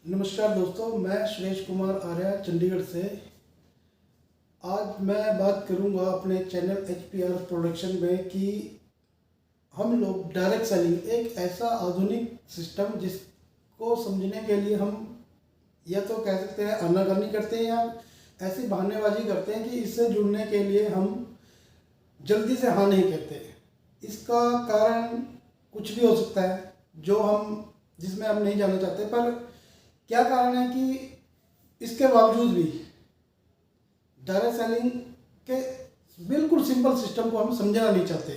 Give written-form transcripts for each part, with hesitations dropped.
नमस्कार दोस्तों, मैं श्रेष कुमार आर्या चंडीगढ़ से। आज मैं बात करूंगा अपने चैनल HPR प्रोडक्शन में कि हम लोग डायरेक्ट सेलिंग एक ऐसा आधुनिक सिस्टम जिसको समझने के लिए हम या तो कह सकते हैं आनाकानी करते हैं या ऐसी बहानेबाजी करते हैं कि इससे जुड़ने के लिए हम जल्दी से हाँ नहीं कहते। इसका कारण कुछ भी हो सकता है जिसमें हम नहीं जानना चाहते, पर क्या कारण है कि इसके बावजूद भी डायरेक्ट सेलिंग के बिल्कुल सिंपल सिस्टम को हम समझना नहीं चाहते।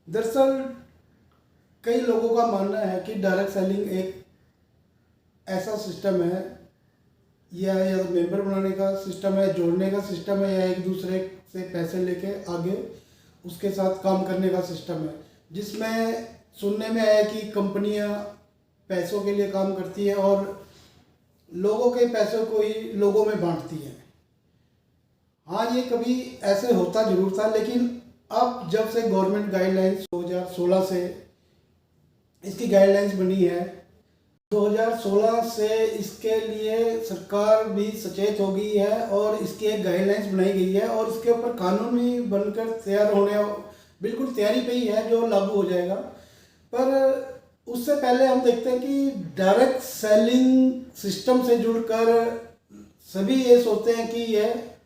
दरअसल कई लोगों का मानना है कि डायरेक्ट सेलिंग एक ऐसा सिस्टम है या मेंबर बनाने का सिस्टम है, जोड़ने का सिस्टम है, या एक दूसरे से पैसे लेके आगे उसके साथ काम करने का सिस्टम है, जिसमें सुनने में आया कि कंपनियां पैसों के लिए काम करती है और लोगों के पैसों को ही लोगों में बांटती है। हाँ, ये कभी ऐसे होता जरूर था, लेकिन अब जब से गवर्नमेंट गाइडलाइंस 2016 से इसकी गाइडलाइंस बनी है, 2016 से इसके लिए सरकार भी सचेत हो गई है और इसकी एक गाइडलाइंस बनाई गई है और इसके ऊपर कानून भी बनकर तैयार होने बिल्कुल तैयारी पे ही है, जो लागू हो जाएगा। पर उससे पहले हम देखते हैं कि डायरेक्ट सेलिंग सिस्टम से जुड़कर सभी ये सोचते हैं कि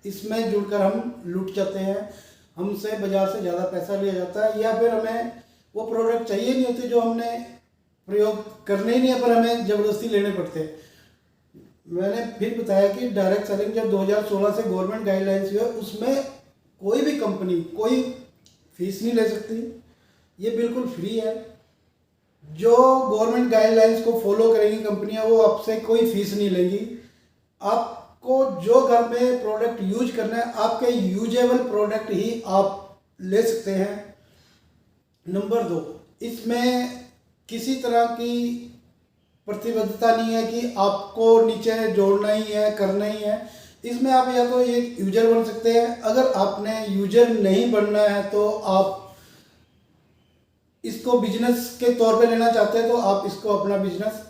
इसमें जुड़कर हम लूट जाते हैं, हमसे बाजार से ज़्यादा पैसा लिया जाता है, या फिर हमें वो प्रोडक्ट चाहिए नहीं होती जो हमने प्रयोग करने ही नहीं है, पर हमें ज़बरदस्ती लेने पड़ते हैं। मैंने फिर बताया कि डायरेक्ट सेलिंग जब 2016 से गवर्नमेंट गाइडलाइंस हुई है, उसमें कोई भी कंपनी कोई फीस नहीं ले सकती, ये बिल्कुल फ्री है। जो गवर्नमेंट गाइडलाइंस को फॉलो करेंगी कंपनियां, वो आपसे कोई फीस नहीं लेंगी। आपको जो घर में प्रोडक्ट यूज करना है, आपके यूजेबल प्रोडक्ट ही आप ले सकते हैं। नंबर 2, इसमें किसी तरह की प्रतिबद्धता नहीं है कि आपको नीचे जोड़ना ही है, करना ही है। इसमें आप या तो एक यूजर बन सकते हैं, अगर आपने यूजर नहीं बनना है तो आप इसको बिजनेस के तौर पे लेना चाहते हैं तो आप इसको अपना बिजनेस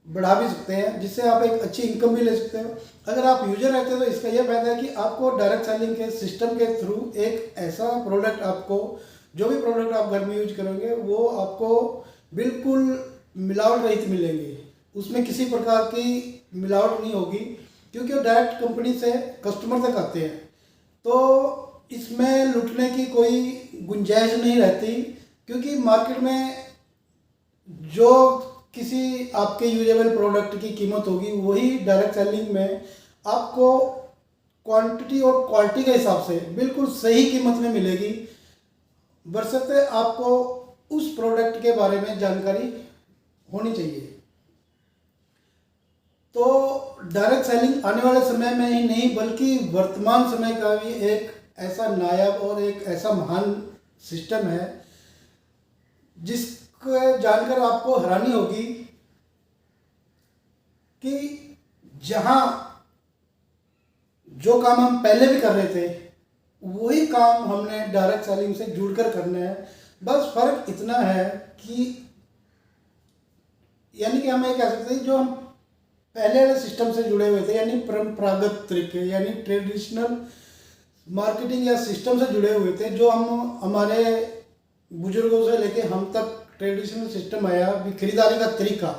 बढ़ा भी सकते हैं, जिससे आप एक अच्छी इनकम भी ले सकते हो। अगर आप यूजर रहते हैं तो इसका यह फायदा है कि आपको डायरेक्ट सेलिंग के सिस्टम के थ्रू एक ऐसा प्रोडक्ट, आपको जो भी प्रोडक्ट आप घर में यूज करोगे वो आपको बिल्कुल मिलावट रहित मिलेंगे, उसमें किसी प्रकार की मिलावट नहीं होगी, क्योंकि डायरेक्ट कंपनी से कस्टमर तक आते हैं, तो इसमें लूटने की कोई गुंजाइश नहीं रहती। क्योंकि मार्केट में जो किसी आपके यूजेबल प्रोडक्ट की कीमत होगी, वही डायरेक्ट सेलिंग में आपको क्वांटिटी और क्वालिटी के हिसाब से बिल्कुल सही कीमत में मिलेगी, बशर्ते आपको उस प्रोडक्ट के बारे में जानकारी होनी चाहिए। तो डायरेक्ट सेलिंग आने वाले समय में ही नहीं, बल्कि वर्तमान समय का भी एक ऐसा नायाब और एक ऐसा महान सिस्टम है जिसको जानकर आपको हैरानी होगी कि जहां जो काम हम पहले भी कर रहे थे, वही काम हमने डायरेक्ट सेलिंग से जुड़कर करना है। बस फर्क इतना है कि यानी कि हम ये कह सकते हैं, जो हम पहले वाले सिस्टम से जुड़े हुए थे, यानी परंपरागत तरीके यानी ट्रेडिशनल मार्केटिंग या सिस्टम से जुड़े हुए थे, जो हम हमारे बुजुर्गों से लेके हम तक ट्रेडिशनल सिस्टम आया भी, खरीदारी का तरीका,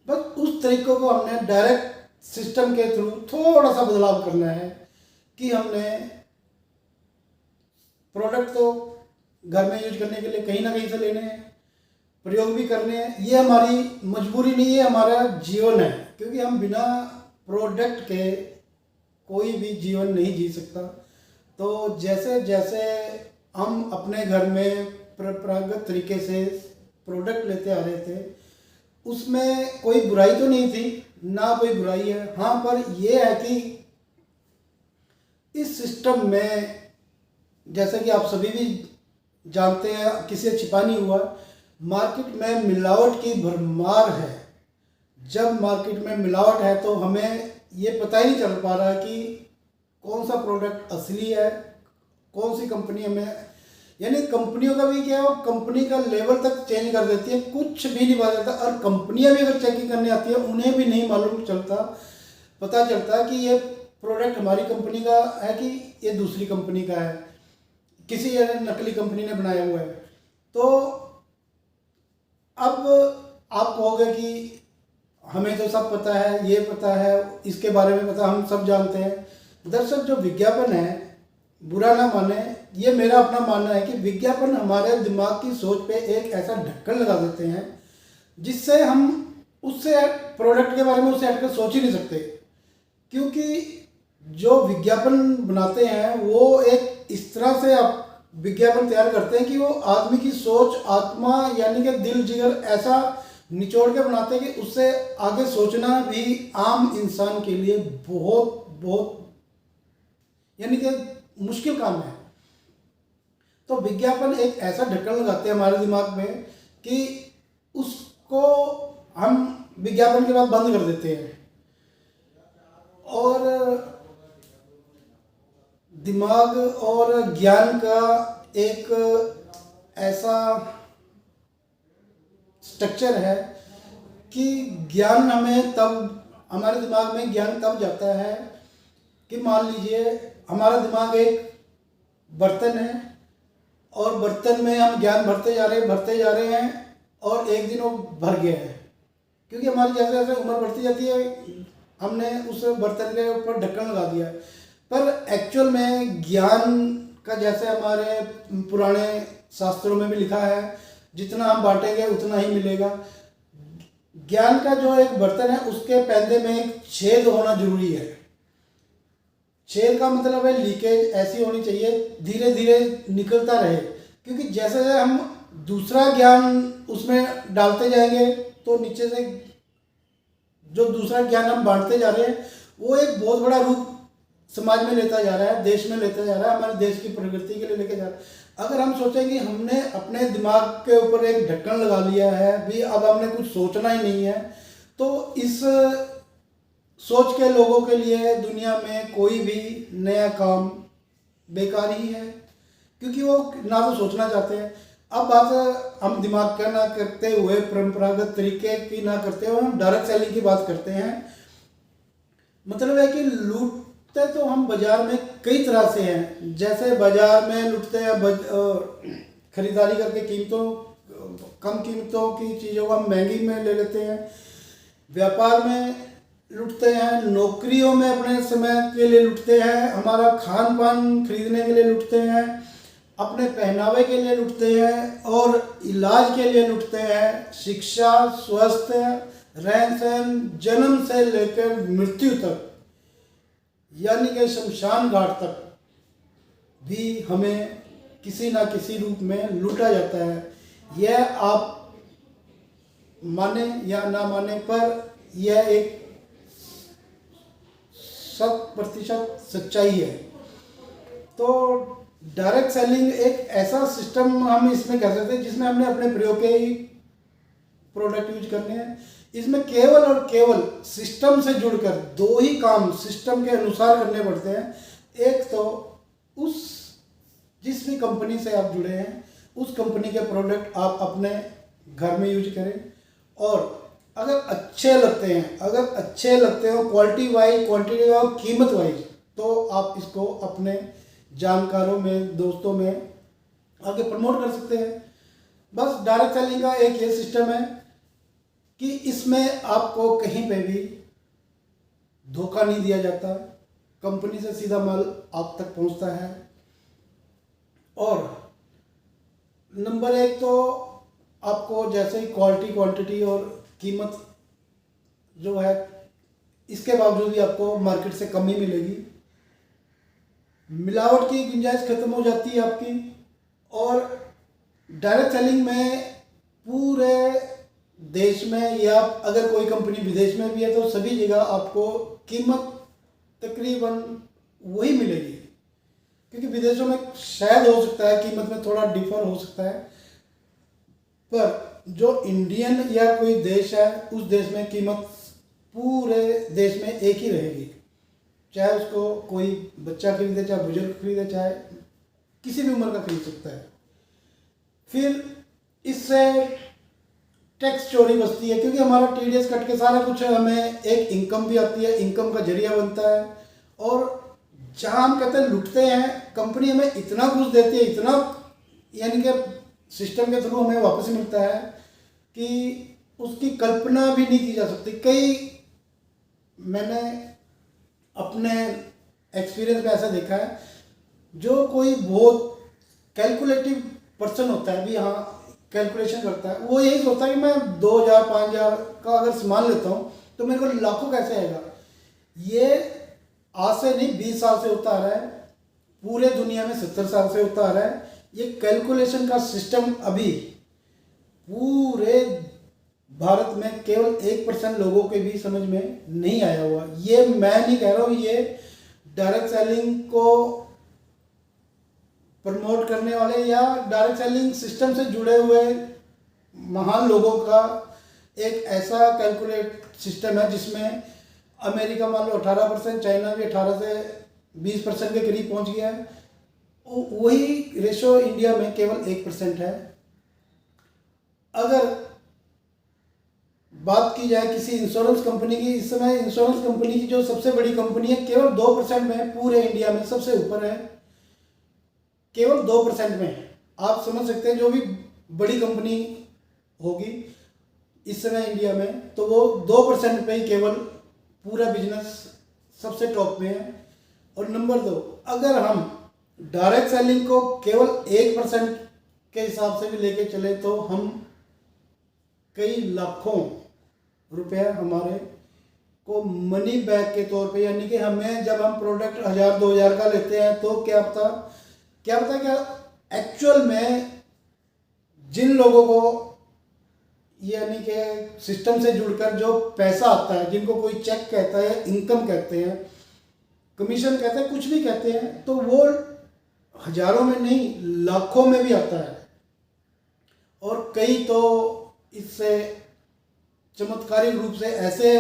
बस उस तरीकों को हमने डायरेक्ट सिस्टम के थ्रू थोड़ा सा बदलाव करना है कि हमने प्रोडक्ट तो घर में यूज करने के लिए कहीं ना कहीं से लेने हैं, प्रयोग भी करने हैं। ये हमारी मजबूरी नहीं है, हमारा जीवन है, क्योंकि हम बिना प्रोडक्ट के कोई भी जीवन नहीं जी सकता। तो जैसे जैसे हम अपने घर में परंपरागत तरीके से प्रोडक्ट लेते आ रहे थे, उसमें कोई बुराई तो नहीं थी, ना कोई बुराई है। हाँ, पर यह है कि इस सिस्टम में, जैसे कि आप सभी भी जानते हैं, किसी से छिपा नहीं हुआ, मार्केट में मिलावट की भरमार है। जब मार्केट में मिलावट है तो हमें ये पता ही नहीं चल पा रहा कि कौन सा प्रोडक्ट असली है, कौन सी कंपनी हमें यानी कंपनियों का भी क्या है, वो कंपनी का लेवल तक चेंज कर देती है, कुछ भी नहीं पता चलता। और कंपनियां भी अगर चेकिंग करने आती है, उन्हें भी नहीं मालूम चलता, पता चलता कि ये प्रोडक्ट हमारी कंपनी का है कि ये दूसरी कंपनी का है, किसी नकली कंपनी ने बनाया हुआ है। तो अब आप कहोगे कि हमें तो सब पता है, ये पता है, इसके बारे में पता, हम सब जानते हैं। दरअसल जो विज्ञापन है, बुरा ना माने, ये मेरा अपना मानना है कि विज्ञापन हमारे दिमाग की सोच पे एक ऐसा ढक्कन लगा देते हैं जिससे हम उससे प्रोडक्ट के बारे में उससे हटकर सोच ही नहीं सकते। क्योंकि जो विज्ञापन बनाते हैं वो एक इस तरह से आप विज्ञापन तैयार करते हैं कि वो आदमी की सोच, आत्मा यानी कि दिल जिगर ऐसा निचोड़ के बनाते हैं कि उससे आगे सोचना भी आम इंसान के लिए बहुत बहुत यानी कि मुश्किल काम है। तो विज्ञापन एक ऐसा ढक्कन लगाते हैं हमारे दिमाग में कि उसको हम विज्ञापन के बाद बंद कर देते हैं और दिमाग और ज्ञान का एक ऐसा स्ट्रक्चर है कि ज्ञान हमें तब, हमारे दिमाग में ज्ञान तब जाता है कि मान लीजिए हमारा दिमाग एक बर्तन है और बर्तन में हम ज्ञान भरते जा रहे हैं और एक दिन वो भर गया है। क्योंकि हमारी जैसे जैसे उम्र बढ़ती जाती है, हमने उस बर्तन के ऊपर ढक्कन लगा दिया है। पर एक्चुअल में ज्ञान का, जैसे हमारे पुराने शास्त्रों में भी लिखा है, जितना हम बांटेंगे उतना ही मिलेगा। ज्ञान का जो एक बर्तन है उसके पैंदे में एक छेद होना जरूरी है। छेद का मतलब है लीकेज ऐसी होनी चाहिए, धीरे धीरे निकलता रहे। क्योंकि जैसे जैसे हम दूसरा ज्ञान उसमें डालते जाएंगे तो नीचे से जो दूसरा ज्ञान हम बांटते जा रहे हैं वो एक बहुत बड़ा रूप समाज में लेता जा रहा है, देश में लेता जा रहा है, हमारे देश की प्रगति के लिए लेके जा रहा है। अगर हम सोचेंगे हमने अपने दिमाग के ऊपर एक ढक्कन लगा लिया है भी, अब हमने कुछ सोचना ही नहीं है, तो इस सोच के लोगों के लिए दुनिया में कोई भी नया काम बेकार ही है, क्योंकि वो ना तो सोचना चाहते हैं। अब बात हम दिमाग का ना करते हुए, परंपरागत तरीके की ना करते हुए हम डायरेक्ट सेलिंग की बात करते हैं। मतलब है कि लूटते तो हम बाजार में कई तरह से हैं। जैसे बाजार में लूटते हैं खरीदारी करके कीमतों, कम कीमतों की चीज़ों को हम महंगी में ले लेते हैं। व्यापार में लुटते हैं, नौकरियों में अपने समय के लिए लुटते हैं, हमारा खान पान खरीदने के लिए लुटते हैं, अपने पहनावे के लिए लुटते हैं और इलाज के लिए लुटते हैं। शिक्षा, स्वास्थ्य, रहन सहन, जन्म से लेकर मृत्यु तक यानी कि शमशान घाट तक भी हमें किसी ना किसी रूप में लूटा जाता है। यह आप माने या ना माने, पर यह एक 100% सच्चाई है। तो डायरेक्ट सेलिंग एक ऐसा सिस्टम हम इसमें कह सकते हैं जिसमें हमने अपने प्रयोग के ही प्रोडक्ट यूज करने हैं। इसमें केवल और केवल सिस्टम से जुड़कर दो ही काम सिस्टम के अनुसार करने पड़ते हैं। एक तो उस जिस भी कंपनी से आप जुड़े हैं उस कंपनी के प्रोडक्ट आप अपने घर में यूज करें, और अगर अच्छे लगते हो क्वालिटी वाइज, क्वांटिटी वाइज, कीमत वाइज, तो आप इसको अपने जानकारों में, दोस्तों में आगे प्रमोट कर सकते हैं। बस डायरेक्ट सेलिंग का एक ये सिस्टम है कि इसमें आपको कहीं पे भी धोखा नहीं दिया जाता, कंपनी से सीधा माल आप तक पहुंचता है। और नंबर एक तो आपको जैसे ही क्वालिटी, क्वांटिटी और कीमत जो है इसके बावजूद भी आपको मार्केट से कम ही मिलेगी। मिलावट की गुंजाइश खत्म हो जाती है आपकी। और डायरेक्ट सेलिंग में पूरे देश में, या अगर कोई कंपनी विदेश में भी है तो सभी जगह आपको कीमत तकरीबन वही मिलेगी। क्योंकि विदेशों में शायद हो सकता है कीमत में थोड़ा डिफर हो सकता है, पर जो इंडियन या कोई देश है उस देश में कीमत पूरे देश में एक ही रहेगी। चाहे उसको कोई बच्चा खरीदे, चाहे बुजुर्ग खरीदे, चाहे किसी भी उम्र का खरीद सकता है। फिर इससे टैक्स चोरी बचती है, क्योंकि हमारा टीडीएस कट के सारा कुछ हमें एक इनकम भी आती है, इनकम का जरिया बनता है। और जहाँ हम कहते हैं लुटते हैं, कंपनी हमें इतना घूस देती है, इतना यानी कि सिस्टम के थ्रू हमें वापस मिलता है कि उसकी कल्पना भी नहीं की जा सकती। मैंने अपने एक्सपीरियंस में ऐसा देखा है, जो कोई बहुत कैलकुलेटिव पर्सन होता है, भी हाँ कैलकुलेशन करता है, वो यही सोचता है कि मैं 2000 5000 का अगर सामान लेता हूँ तो मेरे को लाखों कैसे आएगा। ये आज से नहीं 20 साल से होता आ रहा है, पूरे दुनिया में 70 साल से होता आ रहा है। ये कैलकुलेशन का सिस्टम अभी पूरे भारत में केवल 1% लोगों के भी समझ में नहीं आया हुआ। ये मैं नहीं कह रहा हूँ, ये डायरेक्ट सेलिंग को प्रमोट करने वाले या डायरेक्ट सेलिंग सिस्टम से जुड़े हुए महान लोगों का एक ऐसा कैलकुलेट सिस्टम है, जिसमें अमेरिका मान लो 18%, चाइना भी 18 से 20% के करीब पहुंच गया है। वही रेशो इंडिया में केवल 1% है। अगर बात की जाए किसी इंश्योरेंस कंपनी की, इस समय इंश्योरेंस कंपनी की जो सबसे बड़ी कंपनी है केवल 2% में पूरे इंडिया में सबसे ऊपर है, केवल 2% में। आप समझ सकते हैं जो भी बड़ी कंपनी होगी इस समय इंडिया में, तो वो 2% पे ही केवल पूरा बिजनेस सबसे टॉप में है। और नंबर 2, अगर हम डायरेक्ट सेलिंग को केवल 1% के हिसाब से भी लेके चले तो हम कई लाखों रुपया हमारे को मनी बैक के तौर पे, यानी कि हमें जब हम प्रोडक्ट 1000 2000 का लेते हैं तो क्या पता एक्चुअल में जिन लोगों को यानी कि सिस्टम से जुड़कर जो पैसा आता है, जिनको कोई चेक कहता है, इनकम कहते हैं, कमीशन कहते हैं, कुछ भी कहते हैं, तो वो हजारों में नहीं लाखों में भी आता है। और कई तो इससे चमत्कारिक रूप से ऐसे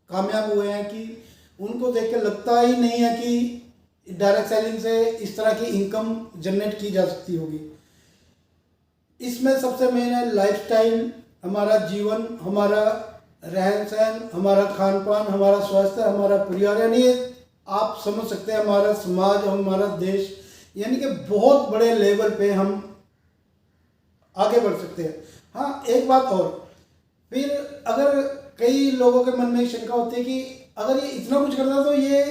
कामयाब हुए हैं कि उनको देख के लगता ही नहीं है कि डायरेक्ट सेलिंग से इस तरह की इनकम जनरेट की जा सकती होगी। इसमें सबसे मेन है लाइफस्टाइल, हमारा जीवन, हमारा रहन सहन, हमारा खान पान, हमारा स्वास्थ्य, हमारा परिवार, यानी आप समझ सकते हैं हमारा समाज, हमारा देश, यानी कि बहुत बड़े लेवल पे हम आगे बढ़ सकते हैं। हाँ, एक बात और, फिर अगर कई लोगों के मन में एक शंका होती है कि अगर ये इतना कुछ करता तो ये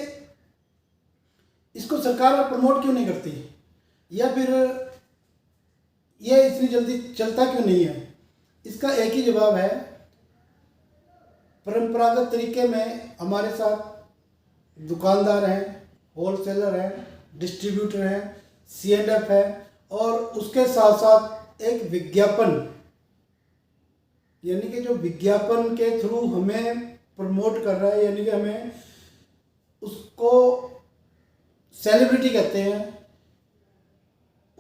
इसको सरकार प्रमोट क्यों नहीं करती, या फिर ये इतनी जल्दी चलता क्यों नहीं है। इसका एक ही जवाब है, परंपरागत तरीके में हमारे साथ दुकानदार हैं, होलसेलर हैं, डिस्ट्रीब्यूटर हैं, C&F है, और उसके साथ साथ एक विज्ञापन, यानी कि जो विज्ञापन के थ्रू हमें प्रमोट कर रहा है, यानी कि हमें उसको सेलिब्रिटी कहते हैं।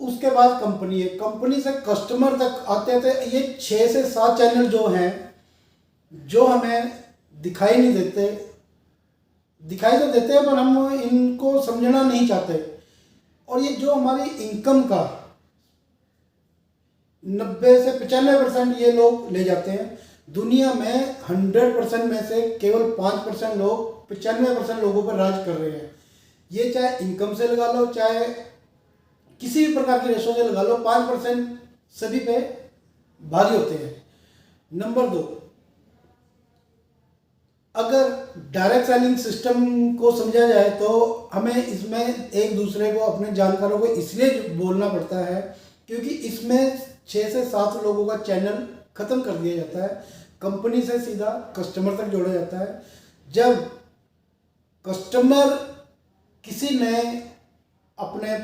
उसके बाद कंपनी है, कंपनी से कस्टमर तक आते थे। ये 6 से 7 चैनल जो हैं, जो हमें दिखाई नहीं देते, दिखाई तो देते हैं पर हम इनको समझना नहीं चाहते। और ये जो हमारी इनकम का 90 से 95% ये लोग ले जाते हैं। दुनिया में 100% में से केवल 5% लोग 95% लोगों पर राज कर रहे हैं। ये चाहे इनकम से लगा लो, चाहे किसी भी प्रकार की रेशो से लगा लो, 5% सभी पे भारी होते हैं। नंबर 2, अगर डायरेक्ट सेलिंग सिस्टम को समझा जाए तो हमें इसमें एक दूसरे को, अपने जानकारों को इसलिए बोलना पड़ता है क्योंकि इसमें 6 से 7 लोगों का चैनल खत्म कर दिया जाता है, कंपनी से सीधा कस्टमर तक जोड़ा जाता है। जब कस्टमर किसी ने अपने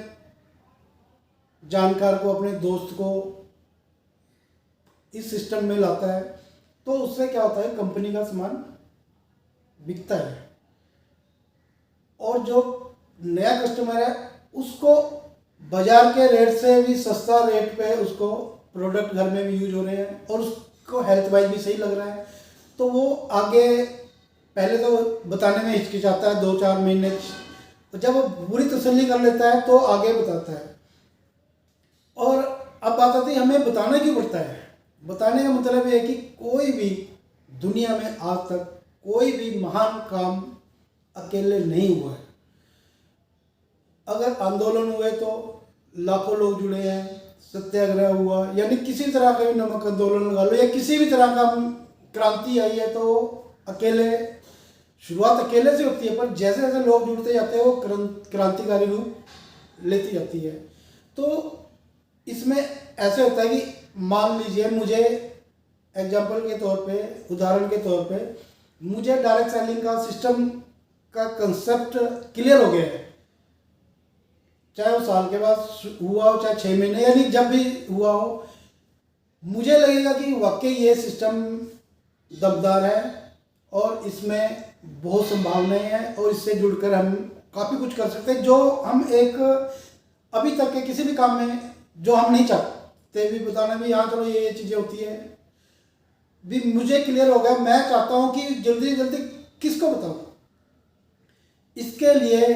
जानकार को, अपने दोस्त को इस सिस्टम में लाता है तो उससे क्या होता है, कंपनी का सामान बिकता है, और जो नया कस्टमर है उसको बाजार के रेट से भी सस्ता रेट पे उसको प्रोडक्ट घर में भी यूज हो रहे हैं और उसको हेल्थ वाइज भी सही लग रहा है, तो वो आगे पहले तो बताने में हिचकिचाता है 2-4 महीने, तो जब वो पूरी तसल्ली कर लेता है तो आगे बताता है। और अब बात आती है हमें बताना क्यों पड़ता है। बताने का मतलब ये है कि कोई भी दुनिया में आज तक कोई भी महान काम अकेले नहीं हुआ है। अगर आंदोलन हुए तो लाखों लोग जुड़े हैं, सत्याग्रह हुआ यानी किसी तरह का भी नमक आंदोलन लगा लो या किसी भी तरह का क्रांति आई है तो अकेले शुरुआत अकेले से होती है, पर जैसे जैसे लोग जुड़ते जाते हैं वो क्रांतिकारी रूप लेती जाती है। तो इसमें ऐसे होता है कि मान लीजिए मुझे एग्जाम्पल के तौर पे, उदाहरण के तौर पे, मुझे डायरेक्ट सेलिंग का सिस्टम का कंसेप्ट क्लियर हो गया है, चाहे वो साल के बाद हुआ हो चाहे 6 महीने, यानी जब भी हुआ हो, मुझे लगेगा कि वाकई ये सिस्टम दमदार है और इसमें बहुत संभावनाएं हैं और इससे जुड़कर हम काफ़ी कुछ कर सकते हैं जो हम एक अभी तक के किसी भी काम में जो हम नहीं चाहते भी बताना भी हाँ चलो ये चीज़ें होती है भी मुझे क्लियर हो गया। मैं चाहता हूँ कि जल्दी जल्दी किसको बताऊँ। इसके लिए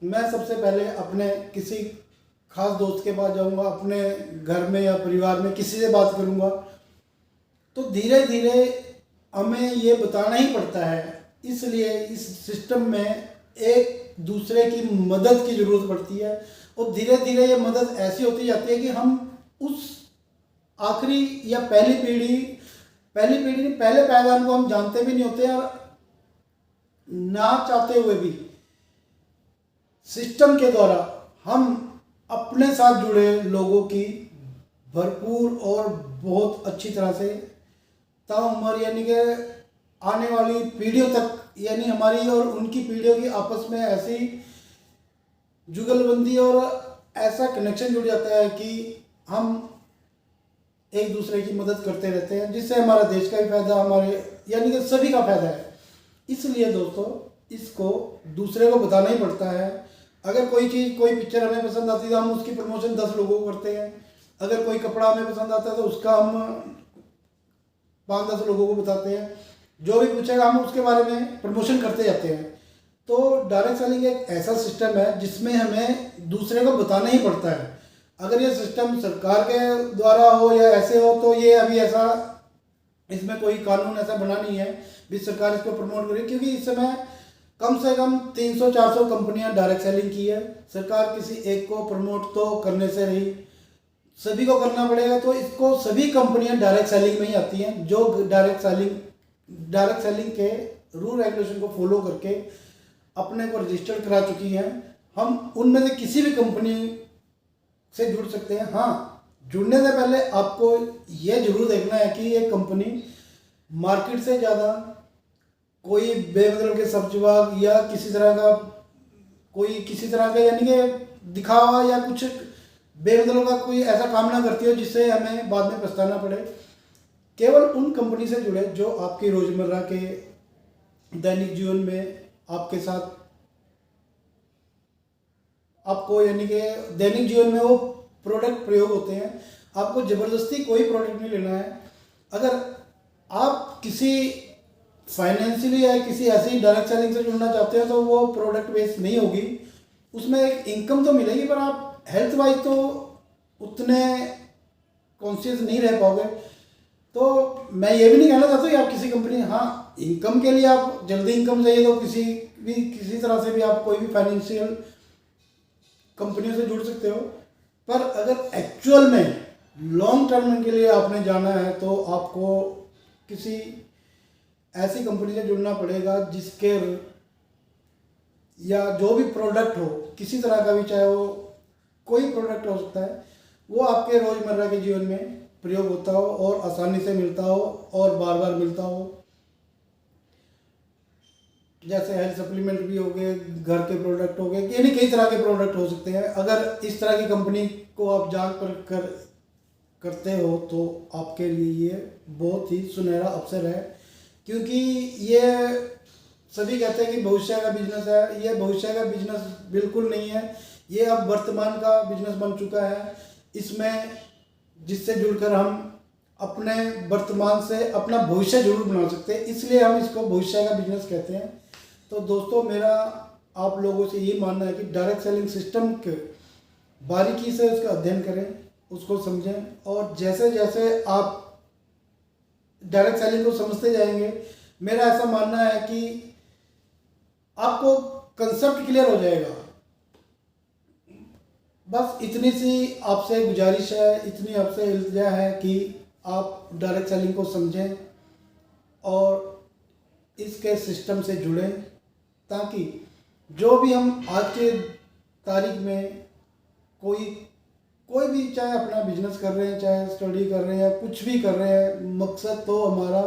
मैं सबसे पहले अपने किसी खास दोस्त के पास जाऊँगा, अपने घर में या परिवार में किसी से बात करूँगा। तो धीरे धीरे हमें ये बताना ही पड़ता है, इसलिए इस सिस्टम में एक दूसरे की मदद की ज़रूरत पड़ती है और धीरे धीरे ये मदद ऐसी होती जाती है कि हम उस आखिरी या पहली पीढ़ी पहले पैगाम को हम जानते भी नहीं होते और ना चाहते हुए भी सिस्टम के द्वारा हम अपने साथ जुड़े लोगों की भरपूर और बहुत अच्छी तरह से ताउम्र यानी कि आने वाली पीढ़ियों तक, यानी हमारी और उनकी पीढ़ियों की आपस में ऐसी जुगलबंदी और ऐसा कनेक्शन जुड़ जाता है कि हम एक दूसरे की मदद करते रहते हैं, जिससे हमारा देश का भी फायदा, हमारे यानी कि सभी का फायदा है। इसलिए दोस्तों इसको दूसरे को बताना ही पड़ता है। अगर कोई चीज़, कोई पिक्चर हमें पसंद आती है तो हम उसकी प्रमोशन 10 लोगों को करते हैं। अगर कोई कपड़ा हमें पसंद आता है तो उसका हम 5-10 लोगों को बताते हैं। जो भी पूछेगा हम उसके बारे में प्रमोशन करते जाते हैं। तो डायरेक्ट सेलिंग एक ऐसा सिस्टम है जिसमें हमें दूसरे को बताना ही पड़ता है। अगर ये सिस्टम सरकार के द्वारा हो या ऐसे हो तो ये अभी ऐसा, इसमें कोई कानून ऐसा बना नहीं है भी सरकार इसको प्रमोट करे, क्योंकि इस समय कम से कम 300-400 कंपनियां डायरेक्ट सेलिंग की है। सरकार किसी एक को प्रमोट तो करने से रही, सभी को करना पड़ेगा। तो इसको सभी कंपनियां डायरेक्ट सेलिंग में ही आती हैं जो डायरेक्ट सेलिंग के रूल रेगुलेशन को फॉलो करके अपने को रजिस्टर्ड करा चुकी हैं। हम उनमें से किसी भी कंपनी से जुड़ सकते हैं। हाँ, जुड़ने से पहले आपको यह जरूर देखना है कि ये कंपनी मार्केट से ज़्यादा कोई बेमतलब के सब्जवाग या किसी तरह का यानी कि दिखावा या कुछ बेमतलब का कोई ऐसा काम ना करती हो जिससे हमें बाद में पछताना पड़े। केवल उन कंपनी से जुड़े जो आपकी रोजमर्रा के दैनिक जीवन में आपके साथ आपको यानी कि दैनिक जीवन में वो प्रोडक्ट प्रयोग होते हैं। आपको ज़बरदस्ती कोई प्रोडक्ट नहीं लेना है। अगर आप किसी फाइनेंशियली या किसी ऐसी डायरेक्ट सेलिंग से जुड़ना चाहते हो तो वो प्रोडक्ट बेस्ड नहीं होगी, उसमें एक इनकम तो मिलेगी पर आप हेल्थ वाइज तो उतने कॉन्शियस नहीं रह पाओगे। तो मैं ये भी नहीं कहना चाहता कि आप किसी कंपनी, हाँ इनकम के लिए आप जल्दी इनकम चाहिए तो किसी तरह से भी आप कोई भी फाइनेंशियल कंपनियों से जुड़ सकते हो। पर अगर एक्चुअल में लॉन्ग टर्म के लिए आपने जाना है तो आपको किसी ऐसी कंपनी से जुड़ना पड़ेगा जिसके या जो भी प्रोडक्ट हो, किसी तरह का भी, चाहे वो कोई प्रोडक्ट हो सकता है, वो आपके रोज़मर्रा के जीवन में प्रयोग होता हो और आसानी से मिलता हो और बार बार मिलता हो। जैसे हेल्थ सप्लीमेंट भी हो गए, घर के प्रोडक्ट हो गए, यानी कई तरह के प्रोडक्ट हो सकते हैं। अगर इस तरह की कंपनी को आप जान पर करते हो तो आपके लिए ये बहुत ही सुनहरा अवसर है, क्योंकि ये सभी कहते हैं कि भविष्य का बिजनेस है। ये भविष्य का बिजनेस बिल्कुल नहीं है, ये अब वर्तमान का बिजनेस बन चुका है। इसमें जिससे जुड़कर हम अपने वर्तमान से अपना भविष्य जरूर बना सकते हैं, इसलिए हम इसको भविष्य का बिजनेस कहते हैं। तो दोस्तों मेरा आप लोगों से ये मानना है कि डायरेक्ट सेलिंग सिस्टम के बारीकी से उसका अध्ययन करें, उसको समझें, और जैसे जैसे आप डायरेक्ट सेलिंग को समझते जाएंगे, मेरा ऐसा मानना है कि आपको कंसेप्ट क्लियर हो जाएगा। बस इतनी सी आपसे गुजारिश है, इतनी आपसे इल्तिजा है कि आप डायरेक्ट सेलिंग को समझें और इसके सिस्टम से जुड़ें, ताकि जो भी हम आज के तारीख में कोई भी, चाहे अपना बिजनेस कर रहे हैं, चाहे स्टडी कर रहे हैं, कुछ भी कर रहे हैं, मकसद तो हमारा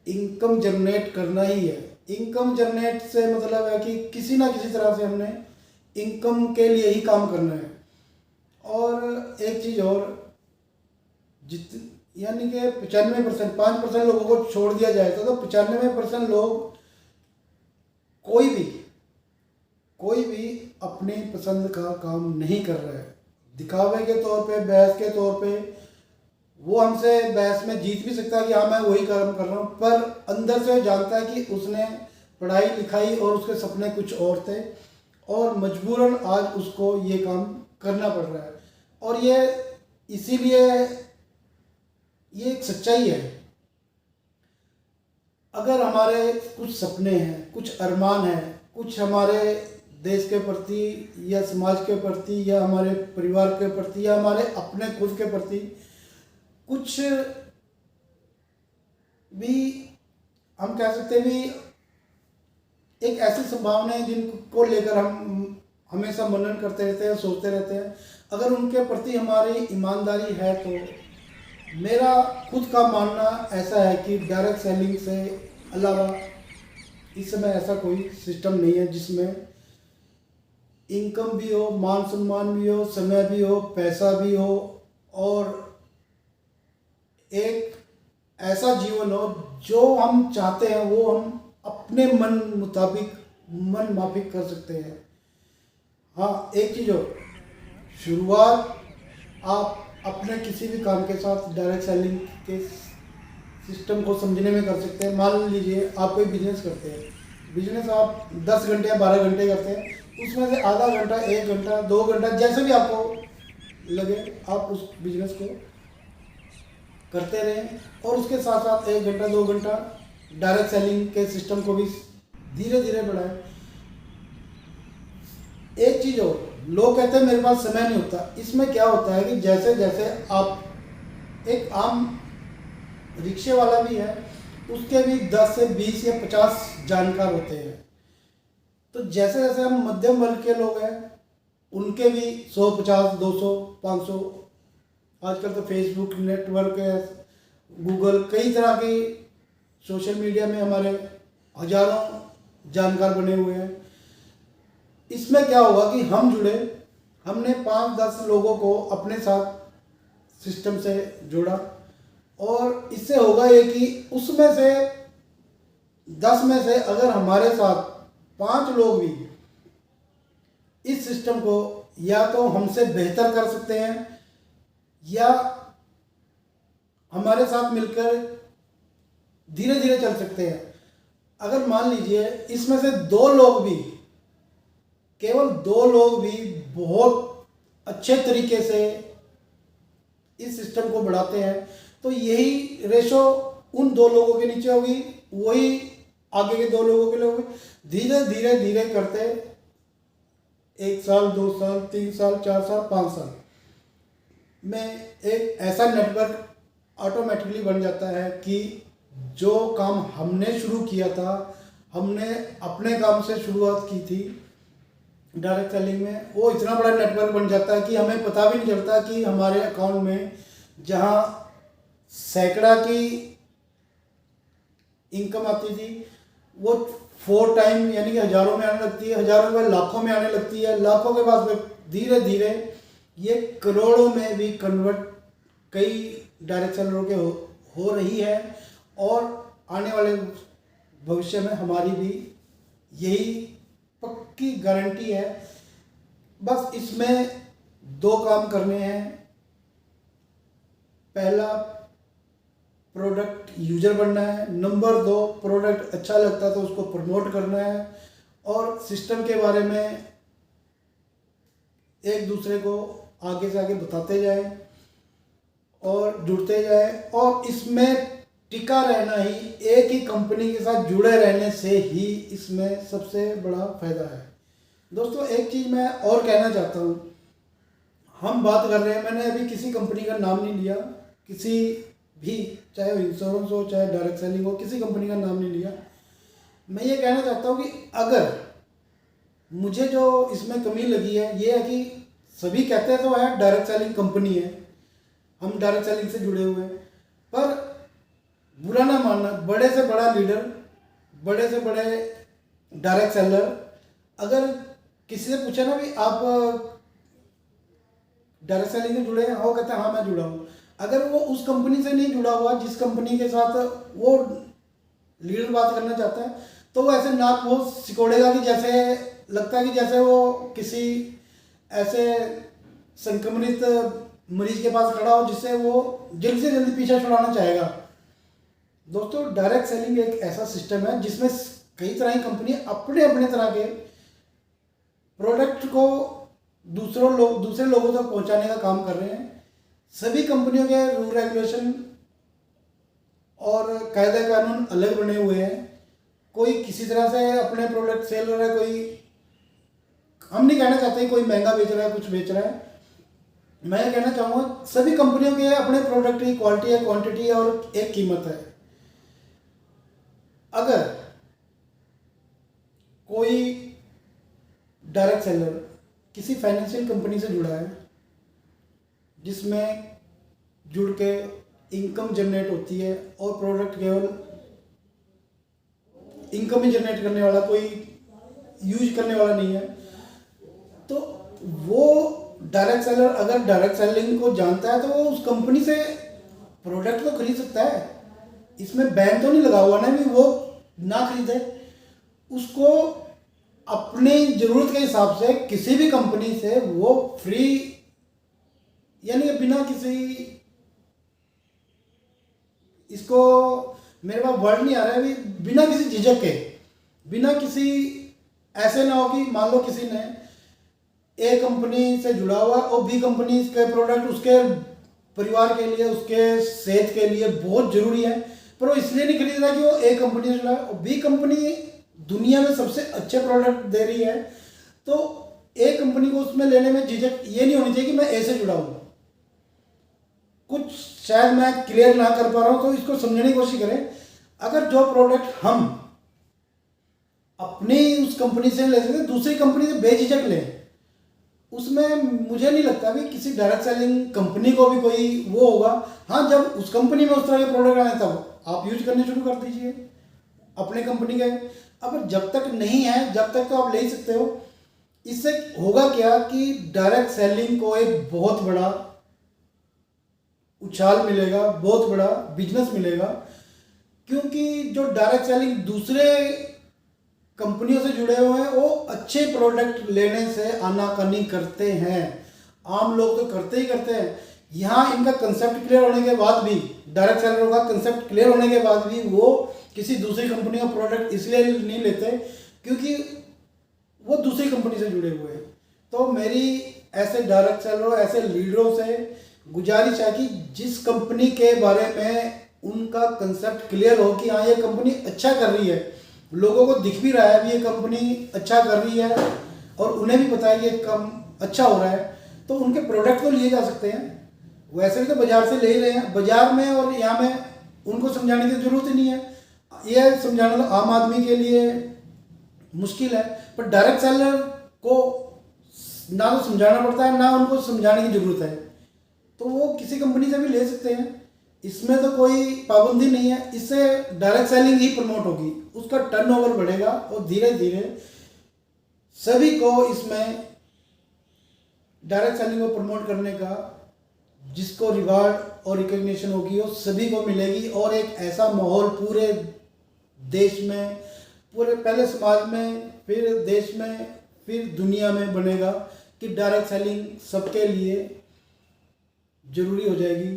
इनकम जनरेट करना ही है। इनकम जनरेट से मतलब है कि किसी ना किसी तरह से हमने इनकम के लिए ही काम करना है। और एक चीज़ और, यानी कि 95%, 5% लोगों को छोड़ दिया जाए तो 95% लोग कोई भी अपनी पसंद का काम नहीं कर रहा है। दिखावे के तौर पे, बहस के तौर पे वो हमसे बहस में जीत भी सकता है कि हाँ मैं वही काम कर रहा हूँ, पर अंदर से जानता है कि उसने पढ़ाई लिखाई और उसके सपने कुछ और थे और मजबूरन आज उसको ये काम करना पड़ रहा है। और ये इसीलिए ये एक सच्चाई है। अगर हमारे कुछ सपने हैं, कुछ अरमान हैं, कुछ हमारे देश के प्रति या समाज के प्रति या हमारे परिवार के प्रति या हमारे अपने खुद के प्रति कुछ भी, हम कह सकते हैं भी, एक ऐसी संभावनाएं जिनको लेकर हम हमेशा मनन करते रहते हैं, सोचते रहते हैं, अगर उनके प्रति हमारी ईमानदारी है तो मेरा खुद का मानना ऐसा है कि डायरेक्ट सेलिंग से अलावा इस समय ऐसा कोई सिस्टम नहीं है जिसमें इनकम भी हो, मान सम्मान भी हो, समय भी हो, पैसा भी हो और एक ऐसा जीवन हो जो हम चाहते हैं वो हम अपने मन मुताबिक, मन माफिक कर सकते हैं। हाँ, एक चीज़ और, शुरुआत आप अपने किसी भी काम के साथ डायरेक्ट सेलिंग के सिस्टम को समझने में कर सकते हैं। मान लीजिए आप कोई बिजनेस करते हैं, बिजनेस आप 10 घंटे या 12 घंटे करते हैं, उसमें से आधा घंटा, 1 घंटा, 2 घंटा, जैसे भी आपको लगे आप उस बिजनेस को करते रहें और उसके साथ साथ 1 घंटा 2 घंटा डायरेक्ट सेलिंग के सिस्टम को भी धीरे धीरे बढ़ाएं। एक चीज़ और, लोग कहते हैं मेरे पास समय नहीं होता। इसमें क्या होता है कि जैसे जैसे आप, एक आम रिक्शे वाला भी है, उसके भी 10 से 20 या 50 जानकार होते हैं। तो जैसे जैसे हम मध्यम वर्ग के लोग हैं, उनके भी 100, 50, 200, 500, आजकल तो फेसबुक नेटवर्क है, गूगल, कई तरह की सोशल मीडिया में हमारे हजारों जानकार बने हुए हैं। इसमें क्या होगा कि हम जुड़े, हमने 5-10 लोगों को अपने साथ सिस्टम से जोड़ा और इससे होगा ये कि उसमें से 10 में से अगर हमारे साथ 5 लोग भी इस सिस्टम को या तो हमसे बेहतर कर सकते हैं या हमारे साथ मिलकर धीरे धीरे चल सकते हैं। अगर मान लीजिए इसमें से 2 लोग भी, केवल 2 लोग भी बहुत अच्छे तरीके से इस सिस्टम को बढ़ाते हैं तो यही रेशो उन 2 लोगों के नीचे होगी, वही आगे के 2 लोगों के लिए होगी। धीरे धीरे धीरे करते 1 साल, 2 साल, 3 साल, 4 साल, 5 साल में एक ऐसा नेटवर्क ऑटोमेटिकली बन जाता है कि जो काम हमने शुरू किया था, हमने अपने काम से शुरुआत की थी डायरेक्ट सेलिंग में, वो इतना बड़ा नेटवर्क बन जाता है कि हमें पता भी नहीं चलता कि हमारे अकाउंट में जहां सैकड़ा की इनकम आती थी वो 4 टाइम यानी कि हजारों में आने लगती है, हजारों में लाखों में आने लगती है, लाखों के बाद धीरे धीरे ये करोड़ों में भी कन्वर्ट कई डायरेक्ट सेलरों के हो रही है और आने वाले भविष्य में हमारी भी यही पक्की गारंटी है। बस इसमें 2 काम करने हैं। पहला, प्रोडक्ट यूजर बनना है। नंबर 2, प्रोडक्ट अच्छा लगता है तो उसको प्रमोट करना है और सिस्टम के बारे में एक दूसरे को आगे से आगे बताते जाएं। और जुड़ते जाए, और इसमें टिका रहना ही, एक ही कंपनी के साथ जुड़े रहने से ही इसमें सबसे बड़ा फायदा है। दोस्तों एक चीज़ मैं और कहना चाहता हूँ, हम बात कर रहे हैं, मैंने अभी किसी कंपनी का नाम नहीं लिया, किसी भी, चाहे वो इंश्योरेंस हो चाहे डायरेक्ट सेलिंग हो, किसी कंपनी का नाम नहीं लिया। मैं ये कहना चाहता हूँ कि अगर मुझे जो इसमें कमी लगी है ये है कि सभी कहते हैं तो है डायरेक्ट सेलिंग कंपनी है, हम डायरेक्ट सेलिंग से जुड़े हुए हैं, पर बुरा ना मानना, बड़े से बड़ा लीडर, बड़े से बड़े डायरेक्ट सेलर अगर किसी से पूछे ना भी आप डायरेक्ट सेलिंग से जुड़े हैं, वो कहते हैं हाँ मैं जुड़ा हूँ, अगर वो उस कंपनी से नहीं जुड़ा हुआ जिस कंपनी के साथ वो लीडर बात करना चाहता है, तो वो ऐसे नाक वो सिकोड़ेगा कि जैसे लगता है कि जैसे वो किसी ऐसे संक्रमित मरीज के पास खड़ा हो जिससे वो जल्दी से जल्दी पीछा छुड़ाना चाहेगा। दोस्तों डायरेक्ट सेलिंग एक ऐसा सिस्टम है जिसमें कई तरह की कंपनी अपने अपने तरह के प्रोडक्ट को दूसरे लोगों तक पहुंचाने का काम कर रहे हैं। सभी कंपनियों के रूल रेगुलेशन और कायदे कानून अलग बने हुए हैं, कोई किसी तरह से अपने प्रोडक्ट सेल कर रहा है, कोई, हम नहीं कहना चाहते कोई महंगा बेच रहा है कुछ बेच रहा है, मैं ये कहना चाहूँगा सभी कंपनियों के अपने प्रोडक्ट की क्वालिटी है, क्वांटिटी है और एक कीमत है। अगर कोई डायरेक्ट सेलर किसी फाइनेंशियल कंपनी से जुड़ा है जिसमें जुड़ के इनकम जनरेट होती है और प्रोडक्ट केवल इनकम ही जनरेट करने वाला, कोई यूज करने वाला नहीं है, तो वो डायरेक्ट सेलर अगर डायरेक्ट सेलिंग को जानता है तो वो उस कंपनी से प्रोडक्ट तो खरीद सकता है, इसमें बैन तो नहीं लगा हुआ ना भी वो ना खरीदे, उसको अपनी ज़रूरत के हिसाब से किसी भी कंपनी से वो फ्री, यानी बिना किसी, इसको मेरे पास वर्ड नहीं आ रहा है भी, बिना किसी झिझक के, बिना किसी, ऐसे ना हो कि मान लो किसी ने ए कंपनी से जुड़ा हुआ और बी कंपनी के प्रोडक्ट उसके परिवार के लिए, उसके सेहत के लिए बहुत जरूरी है, पर वो इसलिए नहीं खरीद रहा कि वो ए कंपनी से जुड़ा है और बी कंपनी दुनिया में सबसे अच्छे प्रोडक्ट दे रही है, तो ए कंपनी को उसमें लेने में झिझक ये नहीं होनी चाहिए कि मैं ए से जुड़ा हूँ। कुछ शायद मैं क्लियर ना कर पा रहा हूँ तो इसको समझने की कोशिश करें। अगर जो प्रोडक्ट हम अपनी उस कंपनी से ले सकते दूसरी कंपनी से बेझिझक लें, उसमें मुझे नहीं लगता भी किसी डायरेक्ट सेलिंग कंपनी को भी कोई वो होगा। हाँ, जब उस कंपनी में उस तरह के प्रोडक्ट आए तब आप यूज करने शुरू कर दीजिए अपने कंपनी के। अब जब तक नहीं है जब तक तो आप ले ही सकते हो। इससे होगा क्या कि डायरेक्ट सेलिंग को एक बहुत बड़ा उछाल मिलेगा, बहुत बड़ा बिजनेस मिलेगा, क्योंकि जो डायरेक्ट सेलिंग दूसरे कंपनियों से जुड़े हुए हैं वो अच्छे प्रोडक्ट लेने से आनाकानी करते हैं। आम लोग तो करते ही करते हैं। यहाँ इनका कंसेप्ट क्लियर होने के बाद भी, डायरेक्ट सेलरों का कंसेप्ट क्लियर होने के बाद भी वो किसी दूसरी कंपनी का प्रोडक्ट इसलिए नहीं लेते क्योंकि वो दूसरी कंपनी से जुड़े हुए हैं। तो मेरी ऐसे डायरेक्ट सेलरों, ऐसे लीडरों से गुजारिश है कि जिस कंपनी के बारे में उनका कंसेप्ट क्लियर हो कि हाँ ये कंपनी अच्छा कर रही है, लोगों को दिख भी रहा है भी ये कंपनी अच्छा कर रही है और उन्हें भी पता है ये कम अच्छा हो रहा है, तो उनके प्रोडक्ट तो लिए जा सकते हैं। वैसे भी तो बाजार से ले ही रहे हैं, बाजार में और यहाँ में उनको समझाने की जरूरत ही नहीं है। यह समझाना तो आम आदमी के लिए मुश्किल है, पर डायरेक्ट सेलर को ना तो समझाना पड़ता है ना उनको समझाने की जरूरत है, तो वो किसी कंपनी से भी ले सकते हैं। इसमें तो कोई पाबंदी नहीं है। इससे डायरेक्ट सेलिंग ही प्रमोट होगी, उसका टर्नओवर बढ़ेगा और धीरे धीरे सभी को इसमें डायरेक्ट सेलिंग को प्रमोट करने का जिसको रिवार्ड और रिकग्निशन होगी वो सभी को मिलेगी। और एक ऐसा माहौल पूरे देश में, पूरे पहले समाज में, फिर देश में, फिर दुनिया में बनेगा कि डायरेक्ट सेलिंग सबके लिए जरूरी हो जाएगी।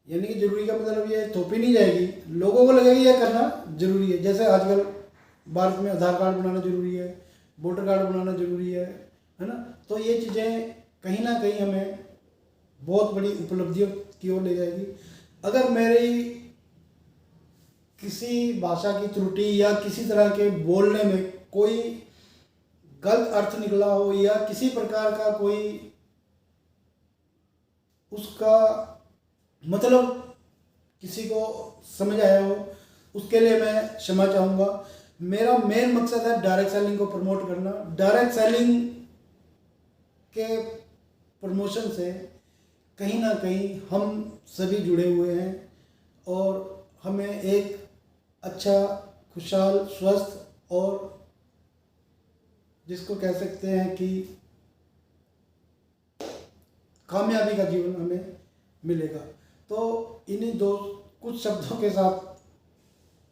यानी कि जरूरी का मतलब ये थोपी नहीं जाएगी, लोगों को लगेगा ये करना जरूरी है। जैसे आजकल भारत में आधार कार्ड बनाना जरूरी है, वोटर कार्ड बनाना जरूरी है ना। तो ये चीज़ें कहीं ना कहीं हमें बहुत बड़ी उपलब्धियों की ओर ले जाएगी। अगर मेरी किसी भाषा की त्रुटि या किसी तरह के बोलने में कोई गलत अर्थ निकला हो या किसी प्रकार का कोई उसका मतलब किसी को समझ आया हो, उसके लिए मैं क्षमा चाहूँगा। मेरा मेन मकसद है डायरेक्ट सेलिंग को प्रमोट करना। डायरेक्ट सेलिंग के प्रमोशन से कहीं ना कहीं हम सभी जुड़े हुए हैं और हमें एक अच्छा, खुशहाल, स्वस्थ और जिसको कह सकते हैं कि कामयाबी का जीवन हमें मिलेगा। तो इन्हीं दो कुछ शब्दों के साथ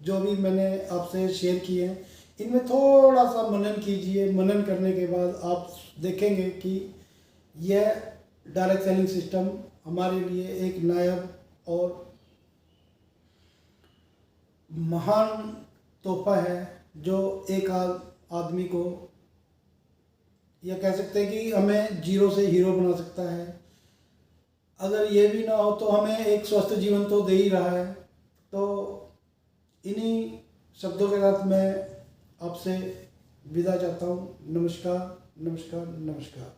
जो भी मैंने आपसे शेयर किए हैं, इनमें थोड़ा सा मनन कीजिए। मनन करने के बाद आप देखेंगे कि यह डायरेक्ट सेलिंग सिस्टम हमारे लिए एक नायाब और महान तोहफा है, जो एक आदमी को, या कह सकते हैं कि हमें जीरो से हीरो बना सकता है। अगर ये भी ना हो तो हमें एक स्वस्थ जीवन तो दे ही रहा है। तो इन्हीं शब्दों के साथ मैं आपसे विदा चाहता हूँ। नमस्कार, नमस्कार, नमस्कार।